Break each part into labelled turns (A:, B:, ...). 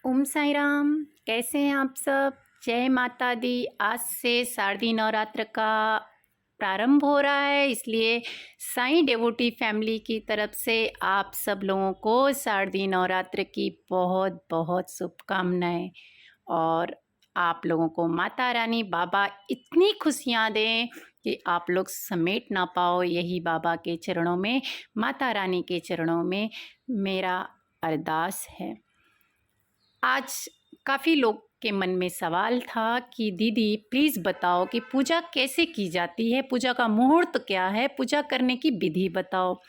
A: ओम साई राम। कैसे हैं आप सब? जय माता दी। आज से शारदीय नवरात्र का प्रारंभ हो रहा है, इसलिए साईं डेवोटी फैमिली की तरफ से आप सब लोगों को शारदीय नवरात्र की बहुत बहुत शुभकामनाएं। और आप लोगों को माता रानी बाबा इतनी खुशियां दें कि आप लोग समेट ना पाओ। यही बाबा के चरणों में, माता रानी के चरणों में मेरा अरदास है। आज काफ़ी लोग के मन में सवाल था कि दीदी प्लीज़ बताओ कि पूजा कैसे की जाती है, पूजा का मुहूर्त क्या है, पूजा करने की विधि बताओ।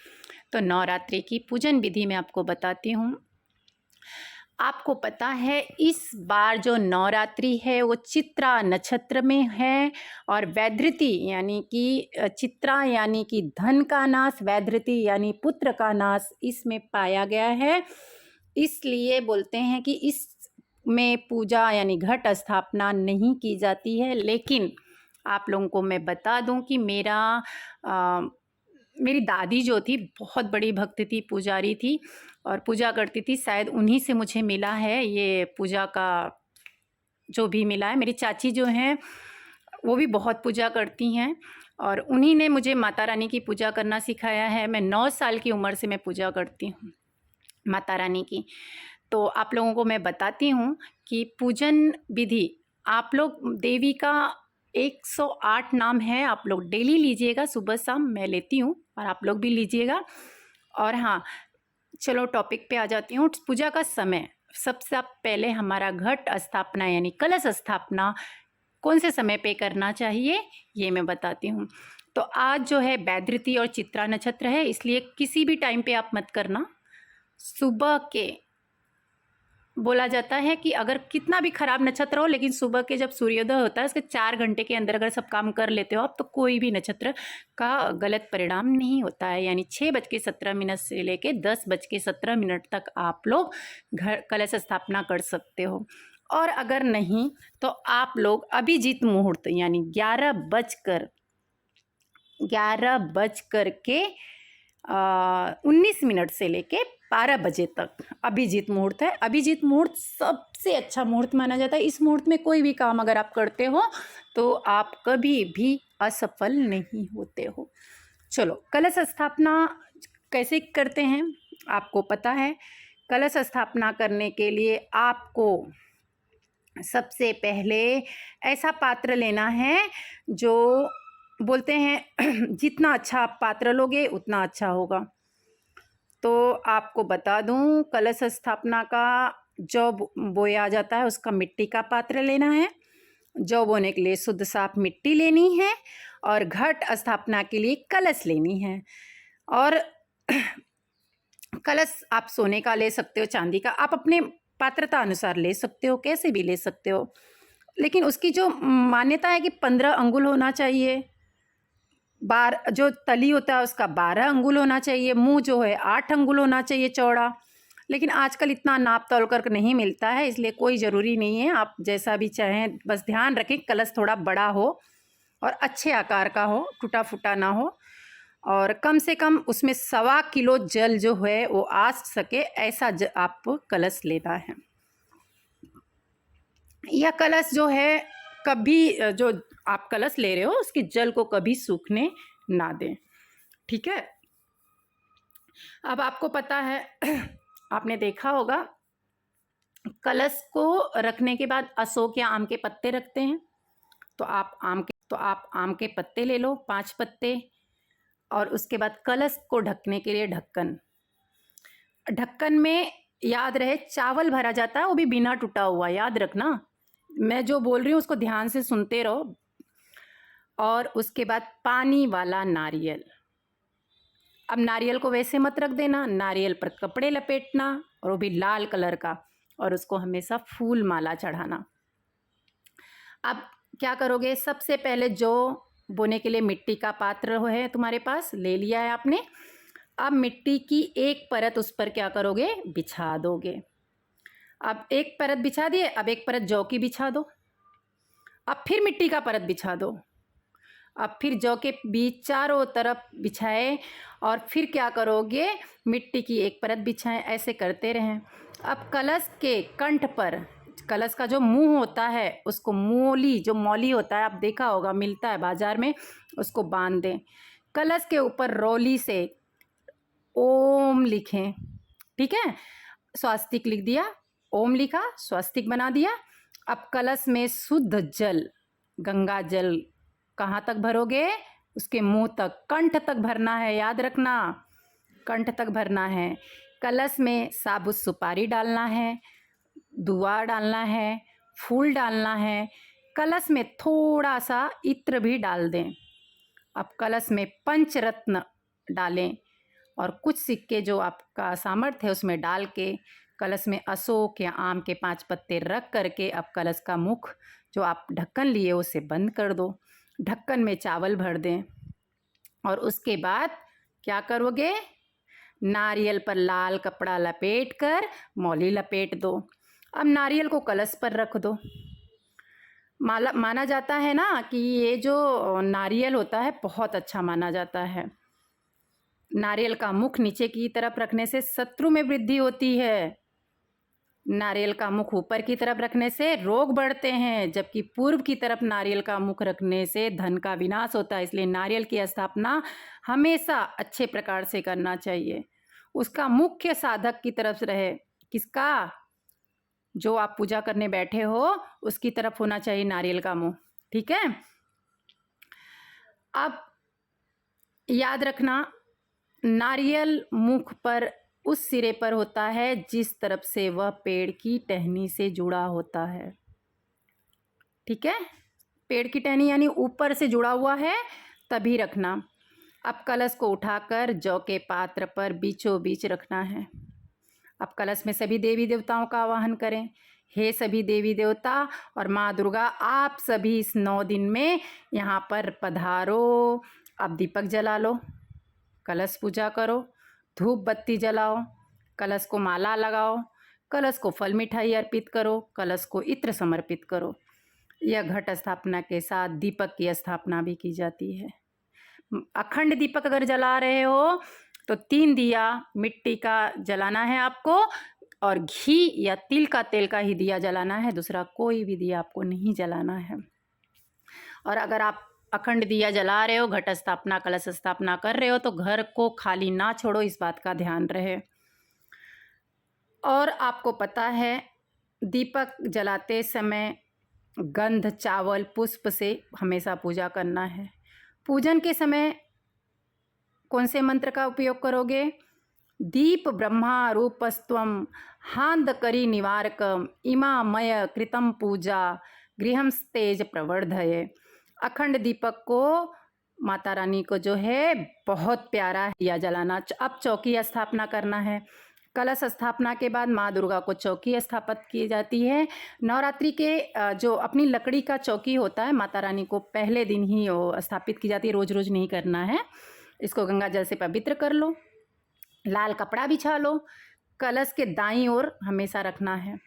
A: तो नवरात्रि की पूजन विधि मैं आपको बताती हूँ। आपको पता है इस बार जो नवरात्रि है वो चित्रा नक्षत्र में है और वैधृति यानी कि चित्रा यानी कि धन का नाश, वैधृति यानी पुत्र का नाश इसमें पाया गया है। इसलिए बोलते हैं कि इस में पूजा यानी घट स्थापना नहीं की जाती है। लेकिन आप लोगों को मैं बता दूं कि मेरी दादी जो थी बहुत बड़ी भक्त थी, पुजारी थी और पूजा करती थी। शायद उन्हीं से मुझे मिला है ये पूजा का, जो भी मिला है। मेरी चाची जो हैं वो भी बहुत पूजा करती हैं और उन्हीं ने मुझे माता रानी की पूजा करना सिखाया है। मैं 9 साल की उम्र से मैं पूजा करती हूँ माता रानी की। तो आप लोगों को मैं बताती हूँ कि पूजन विधि, आप लोग देवी का 108 नाम है, आप लोग डेली लीजिएगा, सुबह शाम मैं लेती हूँ और आप लोग भी लीजिएगा। और हाँ, चलो टॉपिक पे आ जाती हूँ। पूजा का समय, सबसे पहले हमारा घट स्थापना यानी कलश स्थापना कौन से समय पे करना चाहिए ये मैं बताती हूँ। तो आज जो है वैधृति और चित्रा नक्षत्र है, इसलिए किसी भी टाइम पे आप मत करना। सुबह के बोला जाता है कि अगर कितना भी खराब नक्षत्र हो, लेकिन सुबह के जब सूर्योदय होता है उसके 4 घंटे के अंदर अगर सब काम कर लेते हो आप, तो कोई भी नक्षत्र का गलत परिणाम नहीं होता है। यानी 6:17 से लेके 10:17 तक आप लोग घर कलश स्थापना कर सकते हो। और अगर नहीं तो आप लोग अभिजीत मुहूर्त यानी 11:19 से लेके 12 बजे तक अभिजीत मुहूर्त है। अभिजीत मुहूर्त सबसे अच्छा मुहूर्त माना जाता है। इस मुहूर्त में कोई भी काम अगर आप करते हो तो आप कभी भी असफल नहीं होते हो। चलो, कलश स्थापना कैसे करते हैं आपको पता है। कलश स्थापना करने के लिए आपको सबसे पहले ऐसा पात्र लेना है जो बोलते हैं जितना अच्छा आप पात्र लोगे उतना अच्छा होगा। तो आपको बता दूं, कलश स्थापना का जौ बोया जाता है उसका मिट्टी का पात्र लेना है। जौ बोने के लिए शुद्ध साफ मिट्टी लेनी है और घट स्थापना के लिए कलश लेनी है। और कलश आप सोने का ले सकते हो, चांदी का, आप अपने पात्रता अनुसार ले सकते हो, कैसे भी ले सकते हो। लेकिन उसकी जो मान्यता है कि 15 अंगुल होना चाहिए, जो तली होता है उसका 12 अंगुल होना चाहिए, मुंह जो है 8 अंगुल होना चाहिए चौड़ा। लेकिन आजकल इतना नाप तोल कर नहीं मिलता है, इसलिए कोई ज़रूरी नहीं है, आप जैसा भी चाहें। बस ध्यान रखें कलश थोड़ा बड़ा हो और अच्छे आकार का हो, टूटा फूटा ना हो, और कम से कम उसमें 1.25 किलो जल जो है वो आ सके, ऐसा आप कलश लेना है। यह कलश जो है कभी, जो आप कलश ले रहे हो उसकी जल को कभी सूखने ना दें, ठीक है। अब आपको पता है आपने देखा होगा कलश को रखने के बाद अशोक या आम के पत्ते रखते हैं। तो आप आम के पत्ते ले लो, 5 पत्ते। और उसके बाद कलश को ढकने के लिए ढक्कन में याद रहे चावल भरा जाता है, वो भी बिना टूटा हुआ, याद रखना। मैं जो बोल रही हूँ उसको ध्यान से सुनते रहो। और उसके बाद पानी वाला नारियल। अब नारियल को वैसे मत रख देना, नारियल पर कपड़े लपेटना और वो भी लाल कलर का, और उसको हमेशा फूल माला चढ़ाना। अब क्या करोगे, सबसे पहले जो बोने के लिए मिट्टी का पात्र है तुम्हारे पास, ले लिया है आपने। अब मिट्टी की एक परत उस पर क्या करोगे, बिछा दोगे। अब एक परत बिछा दिए, अब एक परत जौ की बिछा दो। अब फिर मिट्टी का परत बिछा दो। अब फिर जौ के बीच चारों तरफ बिछाए और फिर क्या करोगे, मिट्टी की एक परत बिछाएं, ऐसे करते रहें। अब कलश के कंठ पर, कलश का जो मुंह होता है उसको मोली, जो मौली होता है, आप देखा होगा मिलता है बाजार में, उसको बांध दें। कलश के ऊपर रोली से ओम लिखें, ठीक है। स्वास्तिक लिख दिया, ओम लिखा, स्वास्तिक बना दिया। अब कलश में शुद्ध जल, गंगा जल कहाँ तक भरोगे? उसके मुंह तक, कंठ तक भरना है, याद रखना, कंठ तक भरना है। कलश में साबुत सुपारी डालना है, दुआ डालना है, फूल डालना है। कलश में थोड़ा सा इत्र भी डाल दें। अब कलश में पंचरत्न डालें और कुछ सिक्के जो आपका सामर्थ्य है उसमें डाल के कलश में अशोक या आम के 5 पत्ते रख करके अब कलश का मुख जो आप ढक्कन लिए उसे बंद कर दो। ढक्कन में चावल भर दें और उसके बाद क्या करोगे? नारियल पर लाल कपड़ा लपेट कर मौली लपेट दो। अब नारियल को कलश पर रख दो। माना जाता है ना कि ये जो नारियल होता है बहुत अच्छा माना जाता है। नारियल का मुख नीचे की तरफ रखने से शत्रु में वृद्धि होती है। नारियल का मुख ऊपर की तरफ रखने से रोग बढ़ते हैं, जबकि पूर्व की तरफ नारियल का मुख रखने से धन का विनाश होता है। इसलिए नारियल की स्थापना हमेशा अच्छे प्रकार से करना चाहिए। उसका मुख्य साधक की तरफ रहे, किसका? जो आप पूजा करने बैठे हो उसकी तरफ होना चाहिए नारियल का मुंह, ठीक है। अब याद रखना, नारियल मुख पर उस सिरे पर होता है जिस तरफ से वह पेड़ की टहनी से जुड़ा होता है, ठीक है। पेड़ की टहनी यानी ऊपर से जुड़ा हुआ है तभी रखना। अब कलश को उठाकर जौ के पात्र पर बीचों बीच रखना है। अब कलश में सभी देवी देवताओं का आवाहन करें। हे सभी देवी देवता और माँ दुर्गा, आप सभी इस 9 दिन में यहाँ पर पधारो। अब दीपक जला लो, कलश पूजा करो, धूप बत्ती जलाओ, कलश को माला लगाओ, कलश को फल मिठाई अर्पित करो, कलश को इत्र समर्पित करो। यह घट स्थापना के साथ दीपक की स्थापना भी की जाती है। अखंड दीपक अगर जला रहे हो तो 3 दिया मिट्टी का जलाना है आपको और घी या तिल का तेल का ही दिया जलाना है, दूसरा कोई भी दिया आपको नहीं जलाना है। और अगर आप अखंड दिया जला रहे हो, घट स्थापना कलश स्थापना कर रहे हो तो घर को खाली ना छोड़ो, इस बात का ध्यान रहे। और आपको पता है दीपक जलाते समय गंध, चावल, पुष्प से हमेशा पूजा करना है। पूजन के समय कौन से मंत्र का उपयोग करोगे? दीप ब्रह्मा रूपस्त्वम हांदकरी निवारकम इमामय कृतम पूजा गृहम तेज प्रवर्धये। अखंड दीपक को माता रानी को जो है बहुत प्यारा दिया जलाना। अब चौकी स्थापना करना है। कलश स्थापना के बाद माँ दुर्गा को चौकी स्थापित की जाती है। नवरात्रि के जो अपनी लकड़ी का चौकी होता है माता रानी को पहले दिन ही वो स्थापित की जाती है, रोज़ रोज़ नहीं करना है। इसको गंगा जल से पवित्र कर लो, लाल कपड़ा बिछा लो, कलश के दाईं ओर हमेशा रखना है।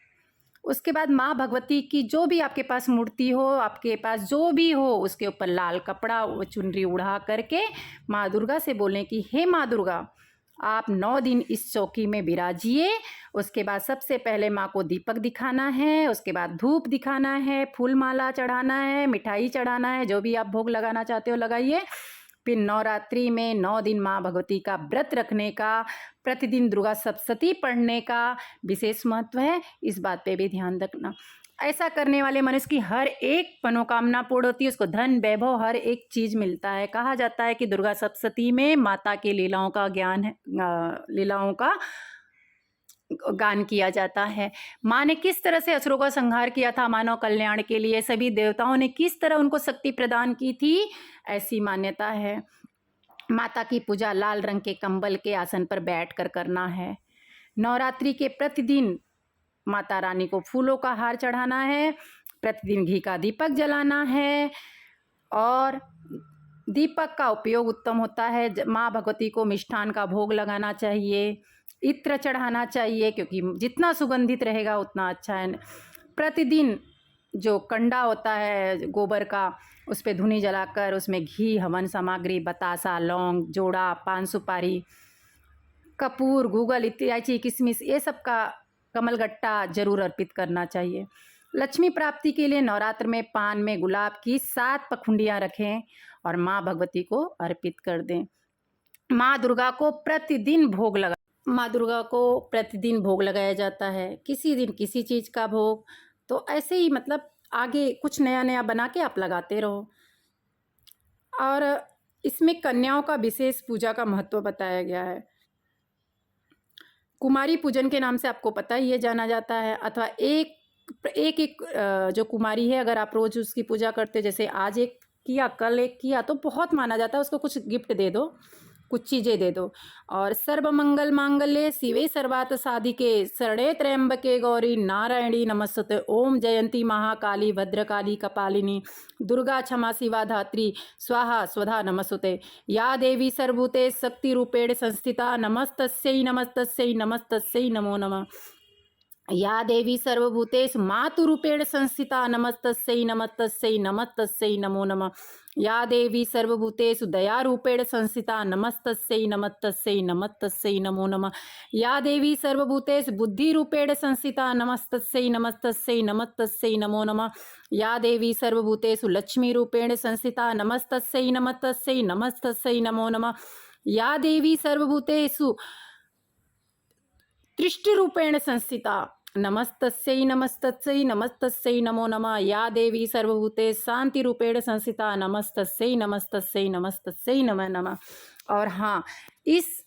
A: उसके बाद माँ भगवती की जो भी आपके पास मूर्ति हो, आपके पास जो भी हो, उसके ऊपर लाल कपड़ा चुनरी उड़ा करके माँ दुर्गा से बोलें कि हे माँ दुर्गा, आप 9 दिन इस चौकी में विराजिए। उसके बाद सबसे पहले माँ को दीपक दिखाना है, उसके बाद धूप दिखाना है, फूल माला चढ़ाना है, मिठाई चढ़ाना है, जो भी आप भोग लगाना चाहते हो लगाइए। फिर नवरात्रि में 9 दिन माँ भगवती का व्रत रखने का, प्रतिदिन दुर्गा सप्तशती पढ़ने का विशेष महत्व है, इस बात पे भी ध्यान रखना। ऐसा करने वाले मनुष्य की हर एक मनोकामना पूर्ण होती है, उसको धन वैभव हर एक चीज़ मिलता है। कहा जाता है कि दुर्गा सप्तशती में माता की लीलाओं का ज्ञान है, लीलाओं का गान किया जाता है। माँ ने किस तरह से असुरों का संहार किया था मानव कल्याण के लिए, सभी देवताओं ने किस तरह उनको शक्ति प्रदान की थी, ऐसी मान्यता है। माता की पूजा लाल रंग के कंबल के आसन पर बैठकर करना है। नवरात्रि के प्रतिदिन माता रानी को फूलों का हार चढ़ाना है, प्रतिदिन घी का दीपक जलाना है और दीपक का उपयोग उत्तम होता है। माँ भगवती को मिष्ठान का भोग लगाना चाहिए, इत्र चढ़ाना चाहिए, क्योंकि जितना सुगंधित रहेगा उतना अच्छा है। प्रतिदिन जो कंडा होता है गोबर का, उस पर धुनी जलाकर उसमें घी, हवन सामग्री, बतासा, लौंग, जोड़ा, पान सुपारी, कपूर, गूगल, इलायची, किशमिश, ये सब का कमलगट्टा जरूर अर्पित करना चाहिए। लक्ष्मी प्राप्ति के लिए नवरात्र में पान में गुलाब की 7 पखुंडियाँ रखें और माँ भगवती को अर्पित कर दें। माँ दुर्गा को प्रतिदिन भोग लगाया जाता है, किसी दिन किसी चीज़ का भोग। तो ऐसे ही मतलब आगे कुछ नया नया बना के आप लगाते रहो। और इसमें कन्याओं का विशेष पूजा का महत्व बताया गया है। कुमारी पूजन के नाम से आपको पता ही ये जाना जाता है, अथवा एक जो कुमारी है, अगर आप रोज़ उसकी पूजा करते हो, जैसे आज एक किया कल एक किया, तो बहुत माना जाता है। उसको कुछ गिफ्ट दे दो, कुछ चीज़ें दे दो। और सर्वमंगल मांगल्ये शिवे सर्वार्थ साधिके शरणे त्र्यंबके गौरी नारायणी नमस्तुते। ओम जयंती महाकाली भद्रकाली कपालिनी दुर्गा क्षमा शिवा धात्री स्वाहा स्वधा नमस्तुते। या देवी सर्वभूते शक्ति रूपेण संस्थिता नमस्तस्यै नमस्तस्यै नमस्तस्यै नमो नमः। या देवी सर्वभूतेषु मातुरूपेण संस्थिता नमस्तस्यै नमस्तस्यै नमस्तस्यै नमो नमः। या देवी सर्वभूतेषु दयारूपेण संस्थिता नमस्तस्यै नमस्तस्यै नमस्तस्यै नमो नमः। या देवी सर्वभूतेषु बुद्धिरूपेण संस्थिता नमस्तस्यै नमस्तस्यै नमस्तस्यै नमो नमः। या देवी सर्वभूतेषु लक्ष्मीरूपेण संस्थिता नमस्तस्यै नमस्तस्यै नमस्तस्यै नमो नमः। या देवी सर्वभूतेषु दृष्टिरूपेण संस्थिता नमस्तस्यै नमस्तस्यै नमस्तस्यै नमो नमः। या देवी सर्वभूते शांतिरूपेण संस्थिता नमस्तस्यै नमस्तस्यै नमस्तस्यै नमः नमः। और हाँ, इस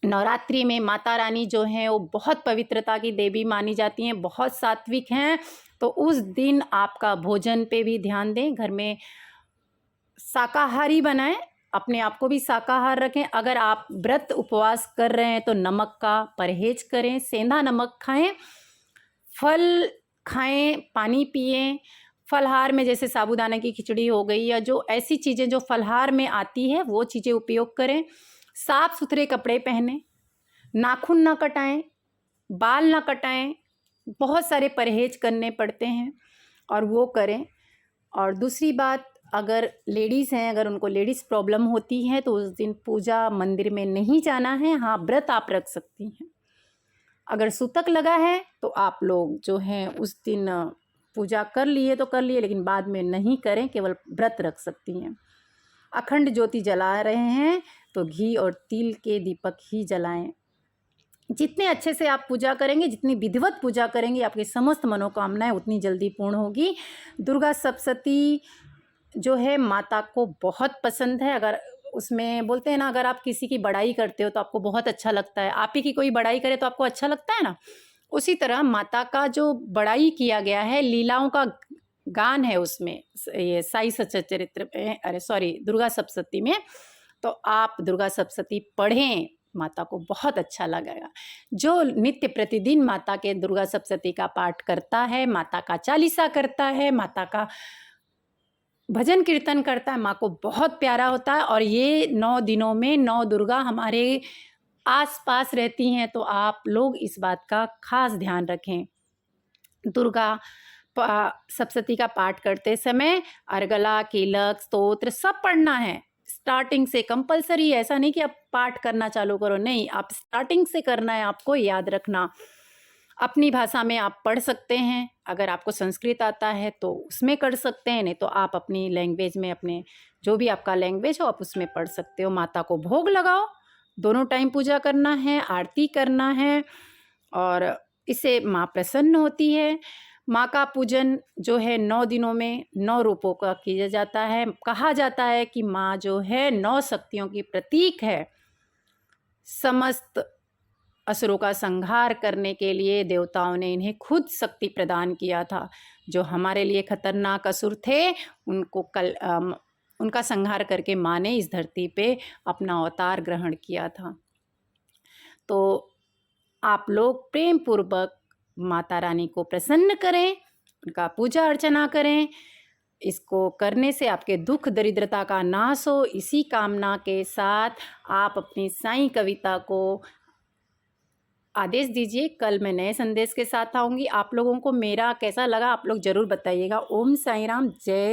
A: नवरात्रि में माता रानी जो हैं वो बहुत पवित्रता की देवी मानी जाती हैं, बहुत सात्विक हैं। तो उस दिन आपका भोजन पे भी ध्यान दें, घर में शाकाहारी बनाएं, अपने आप को भी शाकाहार रखें। अगर आप व्रत उपवास कर रहे हैं तो नमक का परहेज करें, सेंधा नमक खाएं, फल खाएं, पानी पिएं। फलहार में जैसे साबूदाना की खिचड़ी हो गई या जो ऐसी चीज़ें जो फलहार में आती है वो चीज़ें उपयोग करें। साफ सुथरे कपड़े पहनें, नाखून ना कटाएं, बाल ना कटाएं। बहुत सारे परहेज करने पड़ते हैं और वो करें। और दूसरी बात, अगर लेडीज़ हैं, अगर उनको लेडीज़ प्रॉब्लम होती है तो उस दिन पूजा मंदिर में नहीं जाना है। हाँ, व्रत आप रख सकती हैं। अगर सूतक लगा है तो आप लोग जो हैं उस दिन पूजा कर लिए तो कर लिए, लेकिन बाद में नहीं करें, केवल व्रत रख सकती हैं। अखंड ज्योति जला रहे हैं तो घी और तिल के दीपक ही जलाएं। जितने अच्छे से आप पूजा करेंगे, जितनी विधिवत पूजा करेंगे, आपकी समस्त मनोकामनाएं उतनी जल्दी पूर्ण होगी। दुर्गा सप्तशती जो है माता को बहुत पसंद है। अगर उसमें बोलते हैं ना, अगर आप किसी की बड़ाई करते हो तो आपको बहुत अच्छा लगता है, आप ही की कोई बड़ाई करे तो आपको अच्छा लगता है ना। उसी तरह माता का जो बड़ाई किया गया है, लीलाओं का गान है उसमें, ये साई सच्चरित्र में, दुर्गा सप्तशती में। तो आप दुर्गा सप्तशती पढ़ें, माता को बहुत अच्छा लगेगा। जो नित्य प्रतिदिन माता के दुर्गा सप्तशती का पाठ करता है, माता का चालीसा करता है, माता का भजन कीर्तन करता है, माँ को बहुत प्यारा होता है। और ये 9 दिनों में 9 दुर्गा हमारे आसपास रहती हैं, तो आप लोग इस बात का खास ध्यान रखें। दुर्गा सप्तशती का पाठ करते समय अर्गला, कीलक, स्तोत्र सब पढ़ना है। स्टार्टिंग से कंपलसरी, ऐसा नहीं कि आप पाठ करना चालू करो, नहीं, आप स्टार्टिंग से करना है, आपको याद रखना। अपनी भाषा में आप पढ़ सकते हैं, अगर आपको संस्कृत आता है तो उसमें कर सकते हैं, नहीं तो आप अपनी लैंग्वेज में, अपने जो भी आपका लैंग्वेज हो आप उसमें पढ़ सकते हो। माता को भोग लगाओ, दोनों टाइम पूजा करना है, आरती करना है, और इससे माँ प्रसन्न होती है। माँ का पूजन जो है 9 दिनों में 9 रूपों का किया जाता है। कहा जाता है कि माँ जो है 9 शक्तियों की प्रतीक है। समस्त असुरों का संहार करने के लिए देवताओं ने इन्हें खुद शक्ति प्रदान किया था। जो हमारे लिए खतरनाक असुर थे उनका संहार करके माँ ने इस धरती पे अपना अवतार ग्रहण किया था। तो आप लोग प्रेम पूर्वक माता रानी को प्रसन्न करें, उनका पूजा अर्चना करें। इसको करने से आपके दुख दरिद्रता का नाश हो, इसी कामना के साथ आप अपनी साईं कविता को आदेश दीजिए। कल मैं नए संदेश के साथ आऊँगी। आप लोगों को मेरा कैसा लगा आप लोग ज़रूर बताइएगा। ओम साईं राम, जय